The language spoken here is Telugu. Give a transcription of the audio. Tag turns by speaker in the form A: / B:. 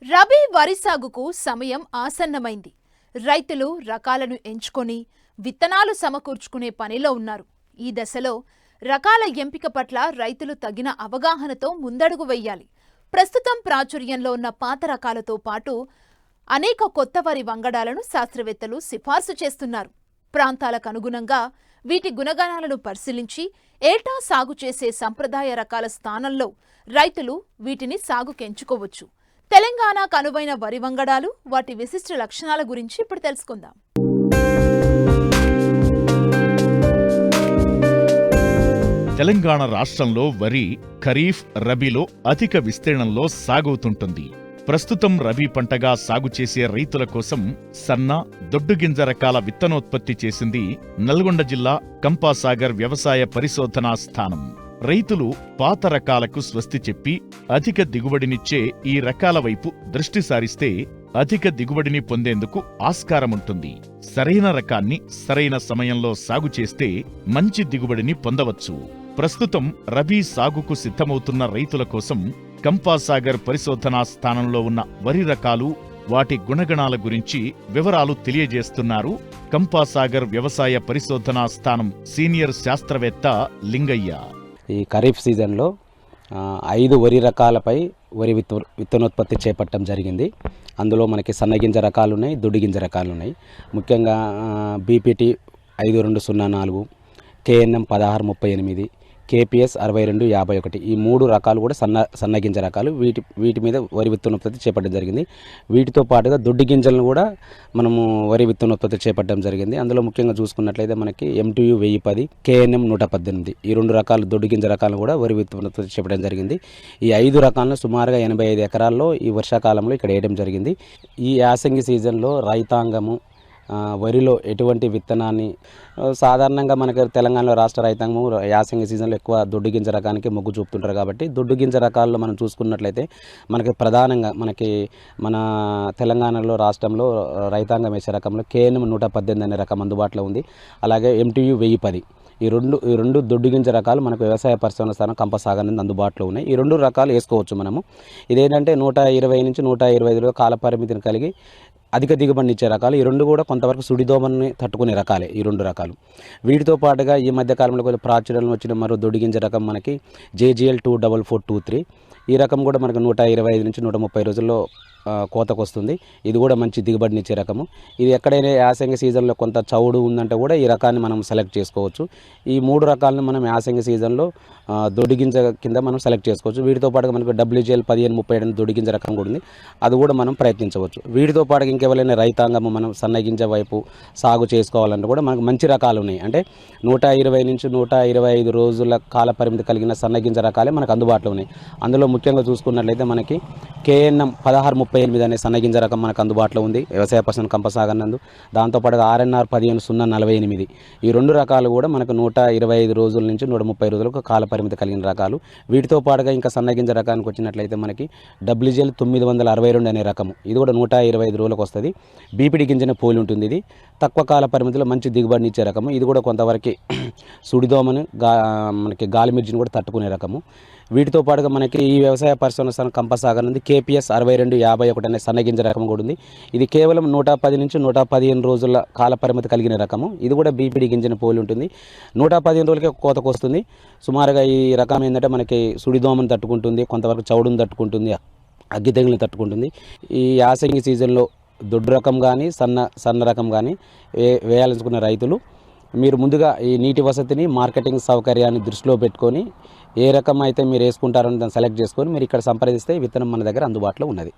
A: రబీ వరి సాగుకు సమయం ఆసన్నమైంది. రైతులు రకాలను ఎంచుకొని విత్తనాలు సమకూర్చుకునే పనిలో ఉన్నారు. ఈ దశలో రకాల ఎంపిక పట్ల రైతులు తగిన అవగాహనతో ముందడుగు వెయ్యాలి. ప్రస్తుతం ప్రాచుర్యంలో ఉన్న పాత రకాలతో పాటు అనేక కొత్త వరి వంగడాలను శాస్త్రవేత్తలు సిఫార్సు చేస్తున్నారు. ప్రాంతాలకు అనుగుణంగా వీటి గుణగణాలను పరిశీలించి ఏటా సాగు చేసే సంప్రదాయ రకాల స్థానంలో రైతులు వీటిని సాగుకెంచుకోవచ్చు. తెలంగాణకు అనువైన వరి వంగడాలు, వాటి విశిష్ట లక్షణాల గురించి ఇప్పుడు తెలుసుకుందాం.
B: తెలంగాణ రాష్ట్రంలో వరి ఖరీఫ్, రబీలో అధిక విస్తీర్ణంలో సాగవుతుంటుంది. ప్రస్తుతం రబీ పంటగా సాగు చేసే రైతుల కోసం సన్న, దొడ్డుగింజ రకాల విత్తనోత్పత్తి చేసింది నల్గొండ జిల్లా కంపాసాగర్ వ్యవసాయ పరిశోధనా స్థానం. రైతులు పాత రకాలకు స్వస్తి చెప్పి అధిక దిగుబడినిచ్చే ఈ రకాల వైపు దృష్టి సారిస్తే అధిక దిగుబడిని పొందేందుకు ఆస్కారముంటుంది. సరైన రకాన్ని సరైన సమయంలో సాగు చేస్తే మంచి దిగుబడిని పొందవచ్చు. ప్రస్తుతం రబీ సాగుకు సిద్ధమవుతున్న రైతుల కోసం కంపాసాగర్ పరిశోధనా స్థానంలో ఉన్న వరి రకాలు, వాటి గుణగణాల గురించి వివరాలు తెలియజేస్తున్నారు కంపాసాగర్ వ్యవసాయ పరిశోధనా స్థానం సీనియర్ శాస్త్రవేత్త లింగయ్య.
C: ఈ ఖరీఫ్ సీజన్లో 5 వరి రకాలపై వరి విత్తనోత్పత్తి చేపట్టడం జరిగింది. అందులో మనకి సన్నగింజ రకాలు ఉన్నాయి, దుడ్డిగింజ రకాలు ఉన్నాయి. ముఖ్యంగా బీపీటీ 5204, కేఎన్ఎం 1638, కేపీఎస్ 6251 ఈ 3 రకాలు కూడా సన్నగింజ రకాలు. వీటి మీద వరి విత్తనోత్పత్తి చేపట్టడం జరిగింది. వీటితో పాటుగా దొడ్డి గింజలను కూడా మనము వరి విత్తనోత్పత్తి చేపట్టడం జరిగింది. అందులో ముఖ్యంగా చూసుకున్నట్లయితే మనకి MTU 1010, కేఎన్ఎం 118 ఈ 2 రకాలు దొడ్డి గింజ రకాలను కూడా వరి విత్తనోత్పత్తి చేపట్టడం జరిగింది. ఈ 5 రకాలను సుమారుగా 85 ఎకరాల్లో ఈ వర్షాకాలంలో ఇక్కడ వేయడం జరిగింది. ఈ యాసంగి సీజన్లో రైతాంగము వరిలో ఎటువంటి విత్తనాన్ని సాధారణంగా మనకి తెలంగాణలో రాష్ట్ర రైతాంగం యాసంగి సీజన్లో ఎక్కువ దొడ్డు గింజ రకానికి మొగ్గు చూపుతుంటారు. కాబట్టి దొడ్డు గింజ రకాల్లో మనం చూసుకున్నట్లయితే మనకి ప్రధానంగా మన తెలంగాణలో రాష్ట్రంలో రైతాంగం వేసే రకంలో కేఎన్ఎం 118 అనే రకం అందుబాటులో ఉంది. అలాగే MTU 1010 ఈ రెండు దొడ్డు గింజ రకాలు మనకు వ్యవసాయ పరిశోధన స్థానం కంపాసాగర్ నుండి అందుబాటులో ఉన్నాయి. ఈ 2 రకాలు వేసుకోవచ్చు మనము. ఇదేంటంటే 120 నుంచి 125 కాల పరిమితిని కలిగి అధిక దిగుబడిని ఇచ్చే రకాలు. ఈ 2 కూడా కొంతవరకు సుడిదోమని తట్టుకునే రకాలే ఈ 2 రకాలు. వీటితో పాటుగా ఈ మధ్య కాలంలో కొంచెం ప్రాచుర్యంలో వచ్చిన మరో దొడ్డిగింజ రకం మనకి JGL 24423 ఈ రకం కూడా మనకు 125 నుంచి 130 రోజుల్లో కోతకు వస్తుంది. ఇది కూడా మంచి దిగుబడినిచ్చే రకము. ఇది ఎక్కడైనా యాసంగి సీజన్లో కొంత చౌడు ఉందంటే కూడా ఈ రకాన్ని మనం సెలెక్ట్ చేసుకోవచ్చు. ఈ 3 రకాలను మనం యాసంగి సీజన్లో దొడ్డిగింజ కింద మనం సెలెక్ట్ చేసుకోవచ్చు. వీటితో పాటుగా మనకు WGL 1537 దొడ్డిగింజ రకం కూడా ఉంది. అది కూడా మనం ప్రయత్నించవచ్చు. వీటితో పాటుగా ఇంకెవరైనా రైతాంగము మనం సన్నగింజ వైపు సాగు చేసుకోవాలంటే కూడా మనకు మంచి రకాలు ఉన్నాయి. అంటే 120 నుంచి 125 రోజుల కాల పరిమితి కలిగిన సన్నగింజ రకాలే మనకు అందుబాటులో ఉన్నాయి. అందులో ముఖ్యంగా చూసుకున్నట్లయితే మనకి కేఎన్ఎం 1638 అనే సన్నగింజ రకం మనకు అందుబాటులో ఉంది వ్యవసాయ పరిశోధన కంపాసాగర్ నందు. దాంతోపాటుగా RNR 15048 ఈ 2 రకాలు కూడా మనకు 125 రోజుల నుంచి 130 రోజులకు కాల పరిమితి కలిగిన రకాలు. వీటితో పాటుగా ఇంకా సన్నగింజ రకానికి వచ్చినట్లయితే మనకి WGL 962 అనే రకము. ఇది కూడా 125 రోజులకు వస్తుంది. బీపీడి గింజను పోలి ఉంటుంది. ఇది తక్కువ కాల పరిమితిలో మంచి దిగుబడిని ఇచ్చే రకము. ఇది కూడా కొంతవరకు సుడిదోమను మనకి గాలిమిర్చిని కూడా తట్టుకునే రకము. వీటితో పాటుగా మనకి ఈ వ్యవసాయ పరిశోధన స్థానం కంపాసాగర్ నుండి KPS 6251 అనే సన్నగింజ రకం కూడా ఉంది. ఇది కేవలం 110 నుంచి 115 రోజుల కాల పరిమితి కలిగిన రకము. ఇది కూడా బీపీడి గింజను పోలి ఉంటుంది. 115 రోజులకే కోతకు వస్తుంది. సుమారుగా ఈ రకం ఏంటంటే మనకి సుడిదోమను తట్టుకుంటుంది, కొంతవరకు చౌడును తట్టుకుంటుంది, అగ్గి తెగులను తట్టుకుంటుంది. ఈ యాసంగి సీజన్లో దొడ్డు రకం కానీ సన్న రకం కానీ వేయాలనుకున్న రైతులు మీరు ముందుగా ఈ నీటి వసతిని, మార్కెటింగ్ సౌకర్యాన్ని దృష్టిలో పెట్టుకొని ఏ రకం అయితే మీరు వేసుకుంటారని దాన్ని సెలెక్ట్ చేసుకొని మీరు ఇక్కడ సంప్రదిస్తే విత్తనం మన దగ్గర అందుబాటులో ఉన్నది.